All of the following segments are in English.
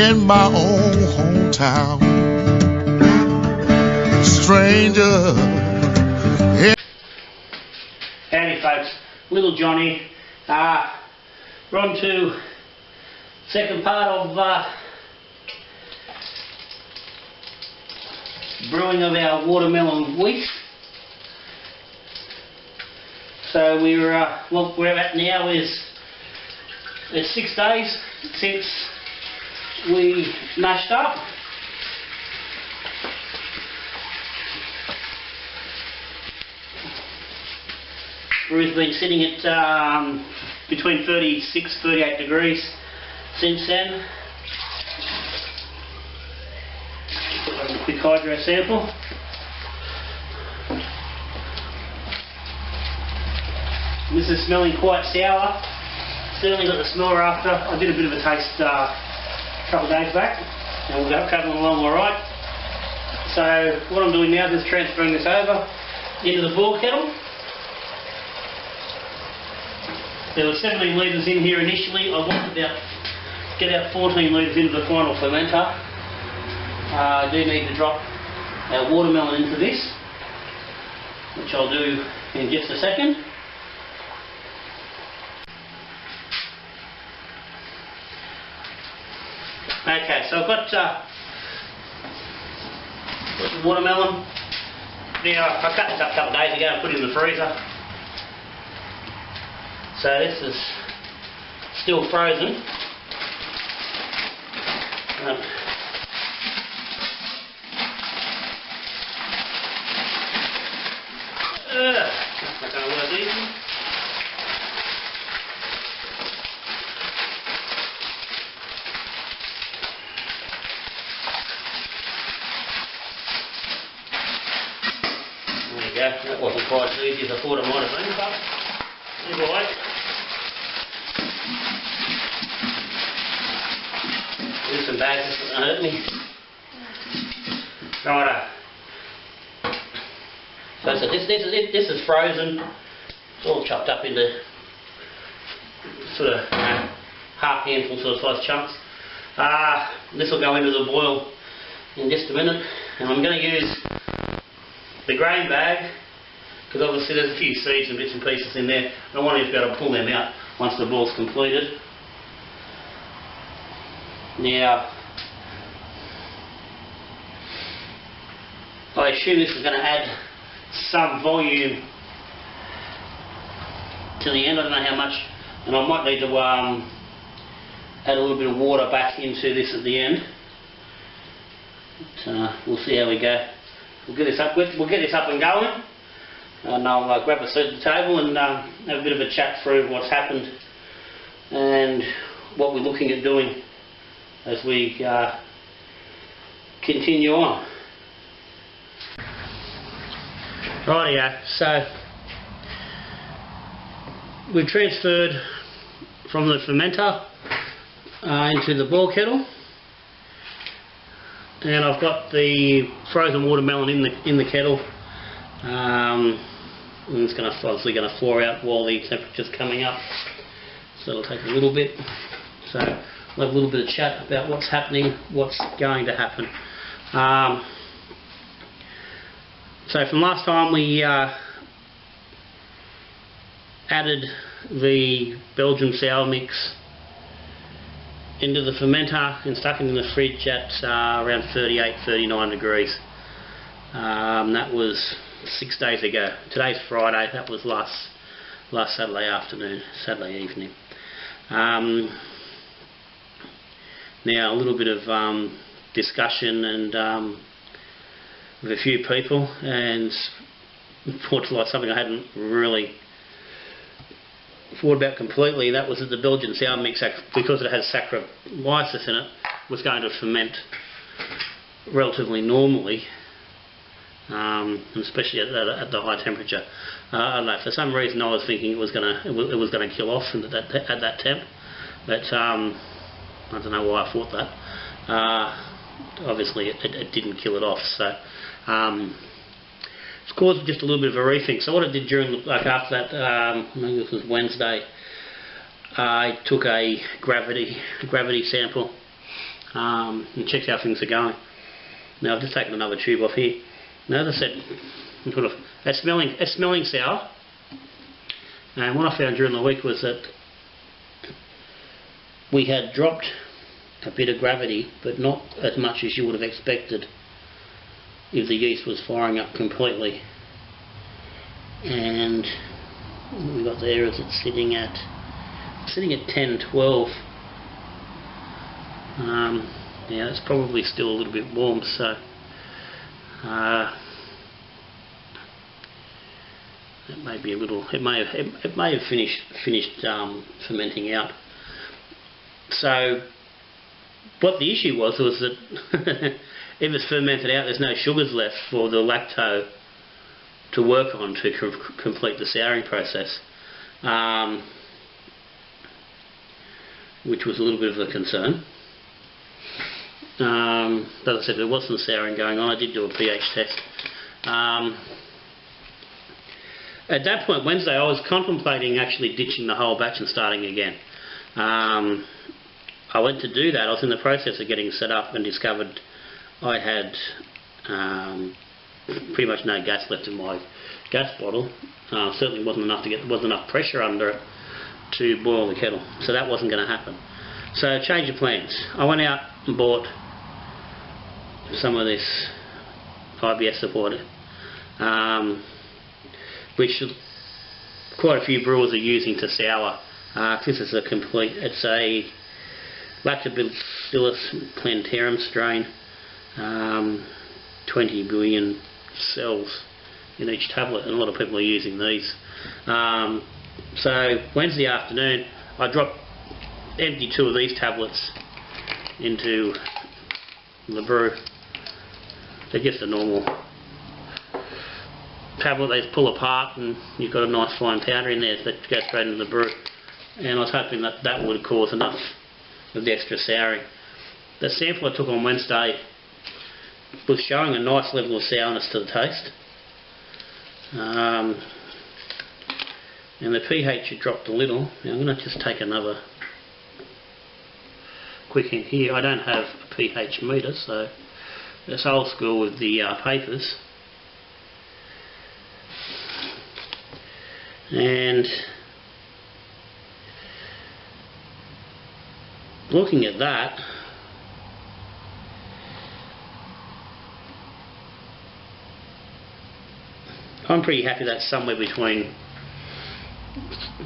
in my own hometown. Stranger. Howdy folks, Little Johnny. We're on to second part of brewing of our watermelon Weisse. So what we're at now is it's 6 days since we mashed up. Brew's been sitting at between 36 38 degrees since then. A quick hydro sample. This is smelling quite sour. Certainly got the smeller after. I did a bit of a taste a couple of days back, and we'll go travelling along alright. So what I'm doing now is transferring this over into the boil kettle. There were 17 litres in here initially. I want to get out 14 litres into the final fermenter. I do need to drop our watermelon into this, which I'll do in just a second. Okay, so I've got the watermelon. Now, I cut this up a couple of days ago and put it in the freezer. So this is still frozen. That's not going to work easy. There you go, that wasn't quite as easy as I thought it might have been, but either way. There's some bags, that's not going to hurt me. Righto. So this is frozen. It's all chopped up into sort of half handful sort of size chunks. This will go into the boil in just a minute, and I'm going to use the grain bag because obviously there's a few seeds and bits and pieces in there. I want you to be able to pull them out once the boil's completed. Now, I assume this is going to add some volume to the end. I don't know how much, and I might need to add a little bit of water back into this at the end. But, we'll see how we go. We'll get this up and going, and I'll grab a seat at the table and have a bit of a chat through what's happened and what we're looking at doing as we continue on. Rightio, so we've transferred from the fermenter into the boil kettle, and I've got the frozen watermelon in the kettle. And it's obviously going to thaw out while the temperature's coming up, so it'll take a little bit. So we'll have a little bit of chat about what's happening, what's going to happen. So from last time we added the Belgian sour mix into the fermenter and stuck it in the fridge at around 38-39 degrees. That was 6 days ago. Today's Friday. That was last Saturday afternoon, Saturday evening. Now a little bit of discussion and with a few people, and thought like something I hadn't really thought about completely. That was that the Belgian sour mix, because it has Saccharomyces in it, was going to ferment relatively normally, especially at the high temperature. I don't know, for some reason I was thinking it was going to kill off at that temp, but I don't know why I thought that. Obviously it didn't kill it off, so it's caused just a little bit of a rethink. So what I did after that, I think this was Wednesday, I took a gravity sample and check how things are going. Now I've just taken another tube off here. Now as I said, it's smelling sour. And what I found during the week was that we had dropped a bit of gravity, but not as much as you would have expected if the yeast was firing up completely. And what we got there is it's sitting at 10-12. Yeah, it's probably still a little bit warm, so it may be a little. It may have finished fermenting out. So what the issue was that if it's fermented out, there's no sugars left for the lacto to work on to complete the souring process, which was a little bit of a concern. As I said, there was some souring going on. I did do a pH test. At that point, Wednesday, I was contemplating actually ditching the whole batch and starting again. I went to do that. I was in the process of getting set up and discovered I had pretty much no gas left in my gas bottle. Certainly wasn't enough pressure under it to boil the kettle, so that wasn't going to happen. So change of plans. I went out and bought some of this IBS supporter, which quite a few brewers are using to sour. This is it's a Lactobacillus plantarum strain, 20 billion cells in each tablet, and a lot of people are using these. So Wednesday afternoon I emptied 2 of these tablets into the brew. They're just a normal tablet they pull apart, and you've got a nice fine powder in there that goes straight into the brew. And I was hoping that that would cause enough of the extra souring. The sample I took on Wednesday was showing a nice level of sourness to the taste. And the pH had dropped a little. Now I'm going to just take another quick hint here. I don't have a pH meter, so it's old school with the papers. And looking at that, I'm pretty happy that's somewhere between,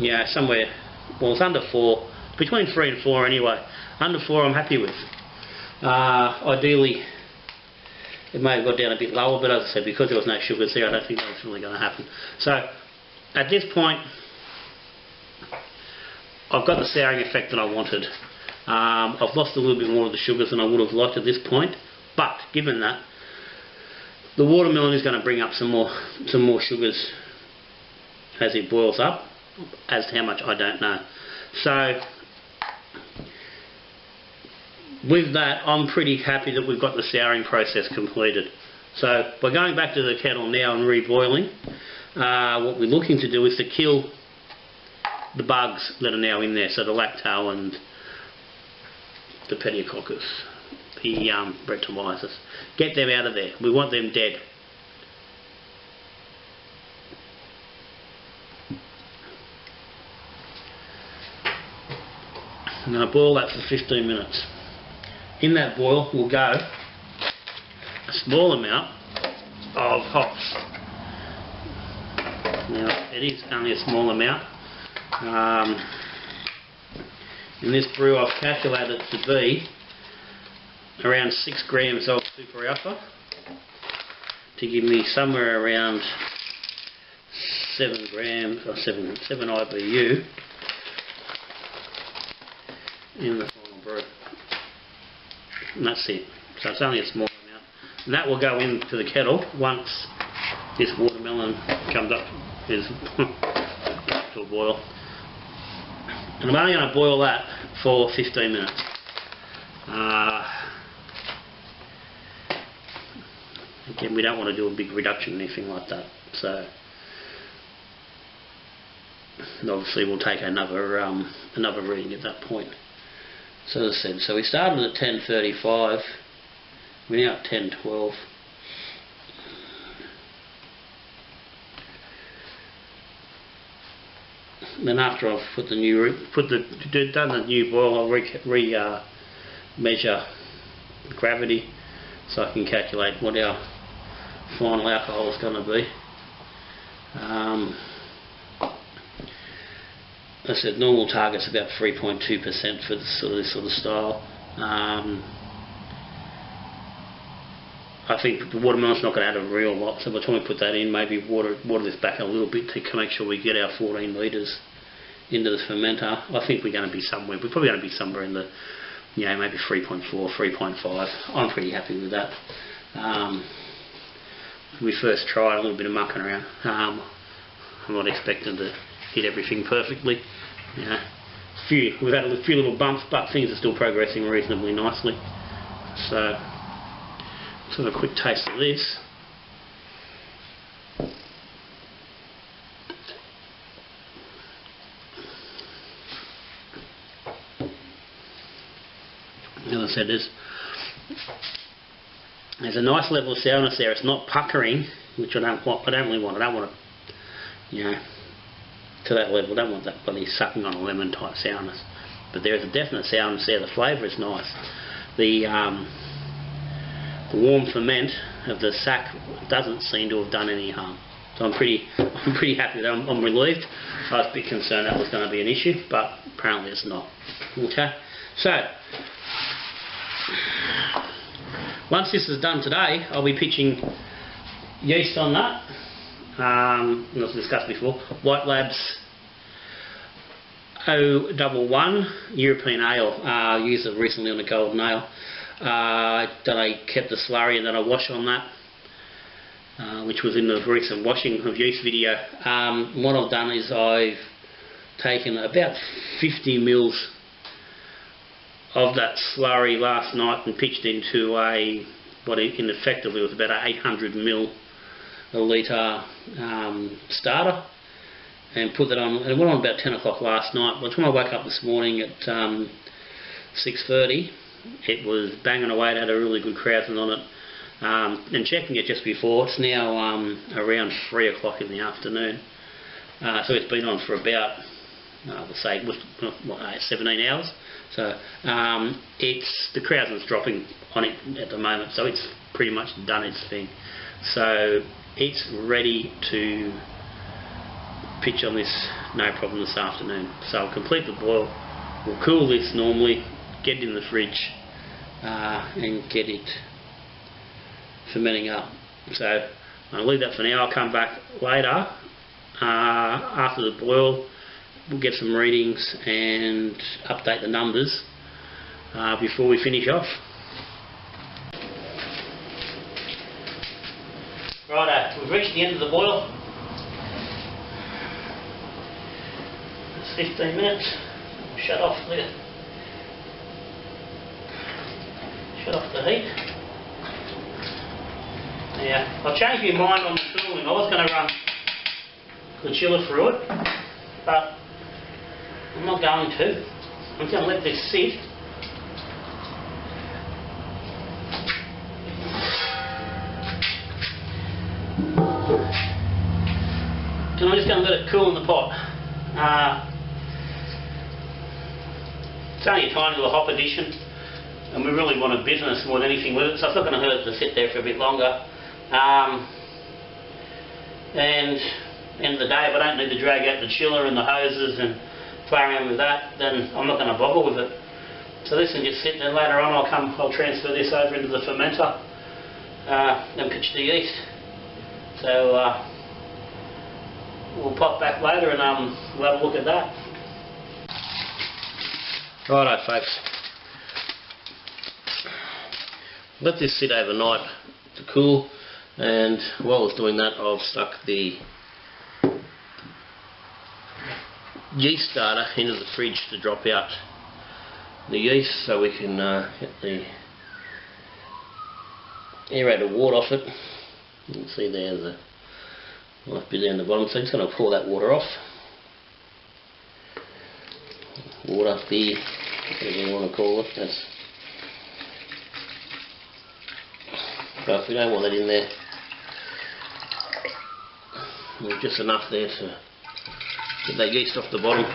well, it's under 4, between 3 and 4 anyway. Under 4 I'm happy with. Ideally it may have got down a bit lower, but as I said, because there was no sugars there, I don't think that's really going to happen. So at this point I've got the souring effect that I wanted. I've lost a little bit more of the sugars than I would have liked at this point, but given that, the watermelon is going to bring up some more sugars as it boils up. As to how much, I don't know. So with that, I'm pretty happy that we've got the souring process completed. So by going back to the kettle now and reboiling, what we're looking to do is to kill the bugs that are now in there, so the lacto and the pediococcus, the Brettanomyces. Get them out of there. We want them dead. I'm going to boil that for 15 minutes. In that boil will go a small amount of hops. Now it is only a small amount. In this brew I've calculated it to be around 6 grams of super alpha to give me somewhere around 7 grams or 7 IBU in the final brew. And that's it. So it's only a small amount. And that will go into the kettle once this watermelon comes up to a boil. And I'm only going to boil that for 15 minutes. Again, we don't want to do a big reduction or anything like that. So obviously we'll take another reading at that point. So as I said, so we started at 10:35, we're now at 10:12. Then after I've done the new boil, I'll measure gravity so I can calculate what our final alcohol is going to be. I said normal target's about 3.2% for this sort of style. I think the watermelon's not going to add a real lot, so by the time we put that in, maybe water this back a little bit to make sure we get our 14 litres into the fermenter. I think we're probably going to be somewhere in the, maybe 3.4, 3.5. I'm pretty happy with that. We first tried a little bit of mucking around. I'm not expecting to hit everything perfectly. We've had a few little bumps, but things are still progressing reasonably nicely. So, let's have a quick taste of this. As I said, there's a nice level of sourness there. It's not puckering, which I don't really want. I don't want it, to that level. I don't want that bloody sucking on a lemon type sourness. But there is a definite sourness there. The flavour is nice. The warm ferment of the sack doesn't seem to have done any harm. So I'm pretty happy with that. I'm relieved. I was a bit concerned that was going to be an issue, but apparently it's not. Okay, so once this is done today, I'll be pitching yeast on that. As discussed before, White Labs WLP011 European Ale. Used it recently on the golden ale. Then I kept the slurry and then I wash on that, which was in the recent washing of yeast video. What I've done is I've taken about 50 mils of that slurry last night and pitched into what effectively was about an 800 ml a litre starter, and put that on. It went on about 10 o'clock last night. By the time I woke up this morning at 6:30, it was banging away. It had a really good krausen on it. And checking it just before, it's now around 3 o'clock in the afternoon. So it's been on for about, let's say, 17 hours. So the krausen's dropping on it at the moment, so it's pretty much done its thing. So it's ready to pitch on this no problem this afternoon. So I'll complete the boil, we'll cool this normally, get it in the fridge and get it fermenting up. So I'll leave that for now. I'll come back later after the boil. We'll get some readings and update the numbers before we finish off. Righto, we've reached the end of the boil. It's 15 minutes. Shut off the heat. Yeah, I've changed my mind on the cooling. I was going to run the chiller through it, but I'm not going to. I'm going to let this sit. And I'm just going to let it cool in the pot. It's only a tiny little hop addition, and we really want a business more than anything with it, so it's not going to hurt to sit there for a bit longer. And end of the day, if I don't need to drag out the chiller and the hoses and play around with that, then I'm not going to bother with it. So this can just sit there. Later on I'll transfer this over into the fermenter and pitch the yeast. So we'll pop back later and we'll have a look at that. Righto folks, let this sit overnight to cool, and while I was doing that I've stuck the yeast starter into the fridge to drop out the yeast so we can get the aerated water off it. You can see there the light bit down the bottom, so I'm just going to pour that water off. Water, the whatever you want to call it. But we don't want that in there. There's just enough there to get that yeast off the bottom.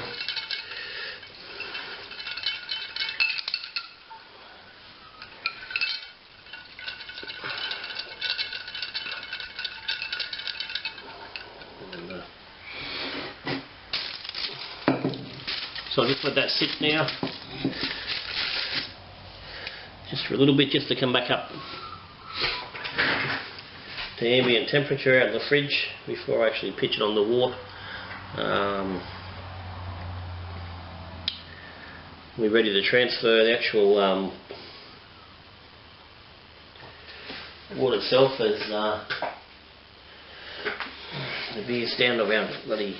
So I'll just let that sit now, just for a little bit, just to come back up to ambient temperature out of the fridge before I actually pitch it on the wort. We're ready to transfer the actual wort itself as the beer's down to around bloody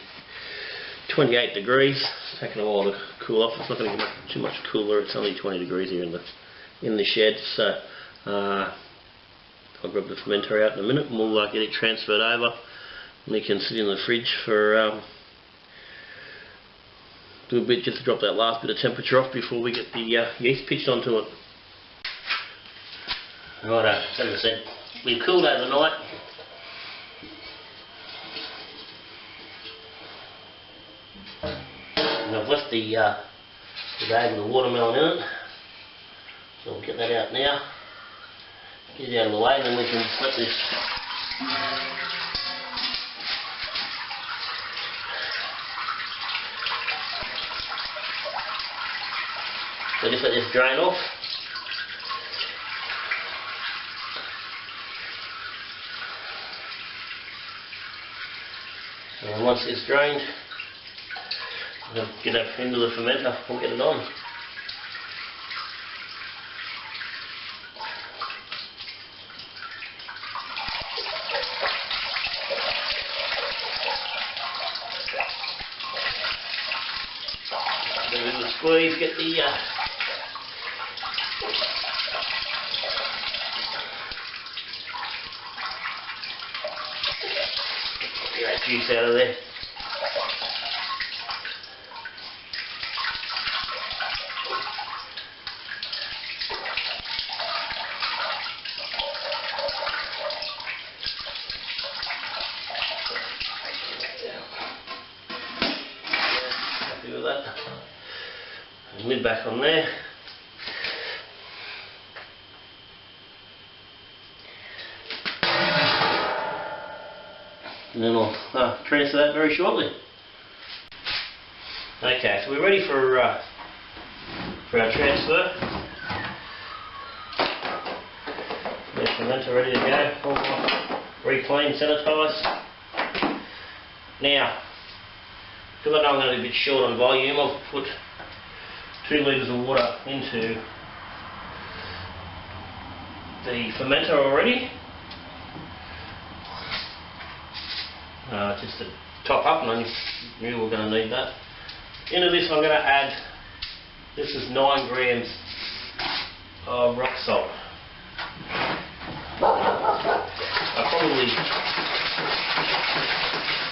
28 degrees. It's taking a while to cool off. It's not going to get too much cooler. It's only 20 degrees here in the shed. So I'll grab the fermenter out in a minute and we'll get it transferred over. And it can sit in the fridge for a little bit, just to drop that last bit of temperature off before we get the yeast pitched onto it. Righto, as I said, we've cooled overnight. And I've left the bag with the watermelon in it, so we'll get that out now, get it out of the way, and then we can just let this drain off. And once it's drained, we'll get it into the fermenter, we'll get it on. Give it a little squeeze, get the get that juice out of there. Happy with that. Lid back on there. And then I'll transfer that very shortly. Okay, so we're ready for our transfer. The fermenter ready to go. All re-cleaned, sanitised. Now, because I know I'm going to be a bit short on volume, I've put 2 litres of water into the fermenter already. Just to top up, and I knew we were going to need that. Into this I'm going to add, this is 9 grams of rock salt. I probably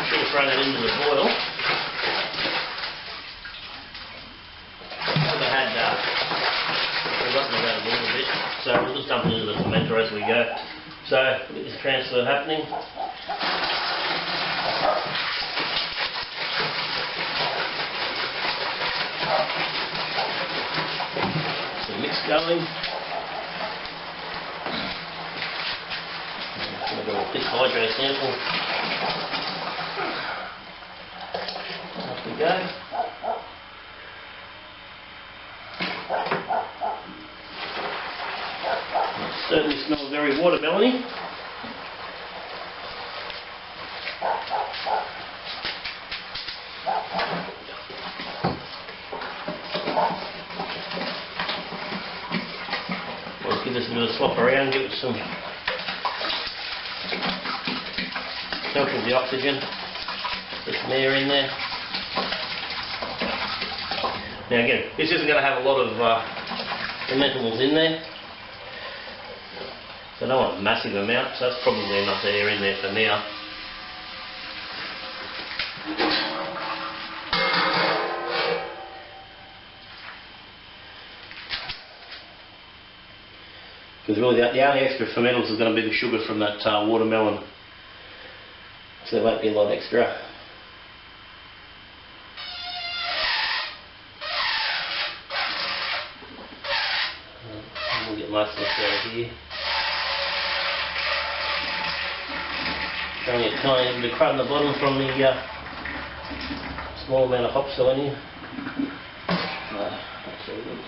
should have thrown that into the boil. I've forgotten about it a little bit, so we'll just dump it into the fermenter as we go. So, look at this transfer happening. The mix going. I've got a thick hydro sample. Off we go. It certainly smells very watermelony. Give this a bit of slop around, give it some help with the oxygen, get some air in there. Now again, this isn't going to have a lot of fermentables in there, so I don't want a massive amount, so that's probably enough air in there for now. Because really the only extra fermentals is going to be the sugar from that watermelon. So there won't be a lot extra. We'll get most of this out of here. Only a tiny bit of crud in the bottom from the small amount of hops still in here. No, that's all good.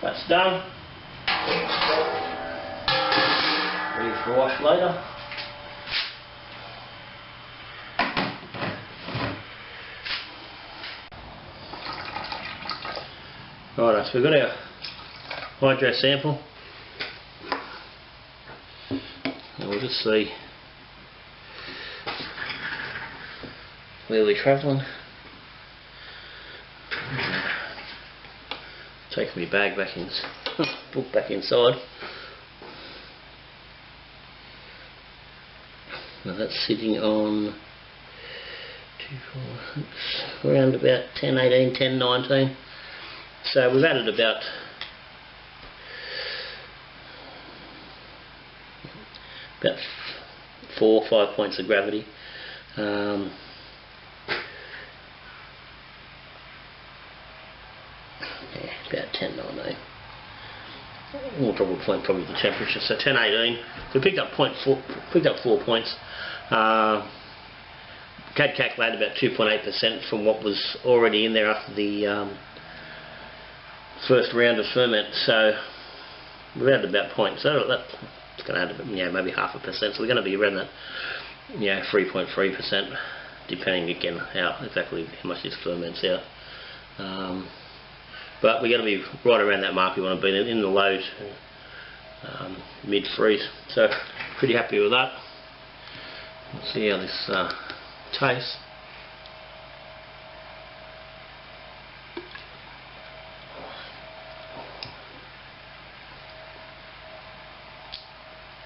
That's done. Ready for a wash later. Right, so we've got our hydro sample. And we'll just see where we're travelling. Take my bag back in, book back inside. Now that's sitting on 2, 4, 6, around about 10, 18, 10, 19. So we've added about about 4 or 5 points of gravity. Yeah, about 10, 19. We'll probably point probably the temperature. So 10, 18. So we picked up 4 points. Had calculated about 2.8% from what was already in there after the first round of ferment. So we've added about 0.0. So that's going to add, maybe 0.5%. So we're going to be around that, 3.3%, depending again exactly how much this ferments out. But we're going to be right around that mark. We want to be in the low to mid-freeze. So pretty happy with that. Let's see how this tastes.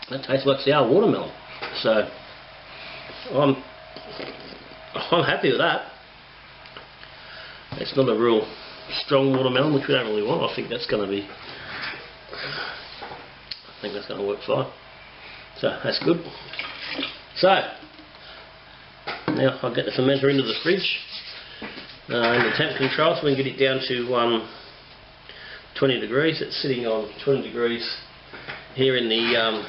That tastes like sour watermelon. So I'm happy with that. It's not a real strong watermelon, which we don't really want. I think that's going to work fine. So that's good. So now I'll get the fermenter into the fridge in the temp control, so we can get it down to 20 degrees. It's sitting on 20 degrees here in the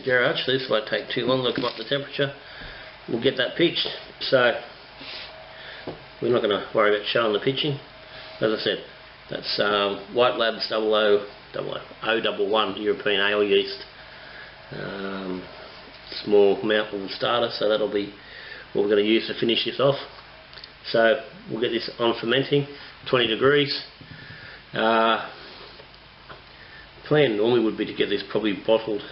garage. So this won't take too long to come up the temperature. We'll get that pitched. So we're not going to worry about showing the pitching. As I said, that's White Labs 011 European Ale yeast. Small amount of starter, so that'll be what we're going to use to finish this off. So we'll get this on fermenting, 20 degrees. Plan normally would be to get this probably bottled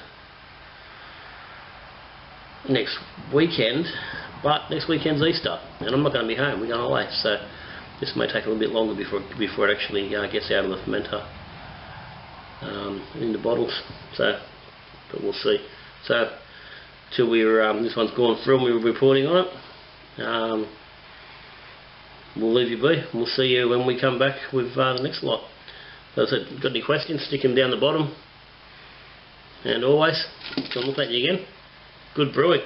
next weekend, but next weekend's Easter and I'm not going to be home, we're going away, so this may take a little bit longer before it actually gets out of the fermenter in the bottles. So, but we'll see. So till this one's gone through and we're reporting on it, we'll leave you be. We'll see you when we come back with the next lot. So if you've got any questions, stick them down the bottom, and always, come look at you again. Good brewing.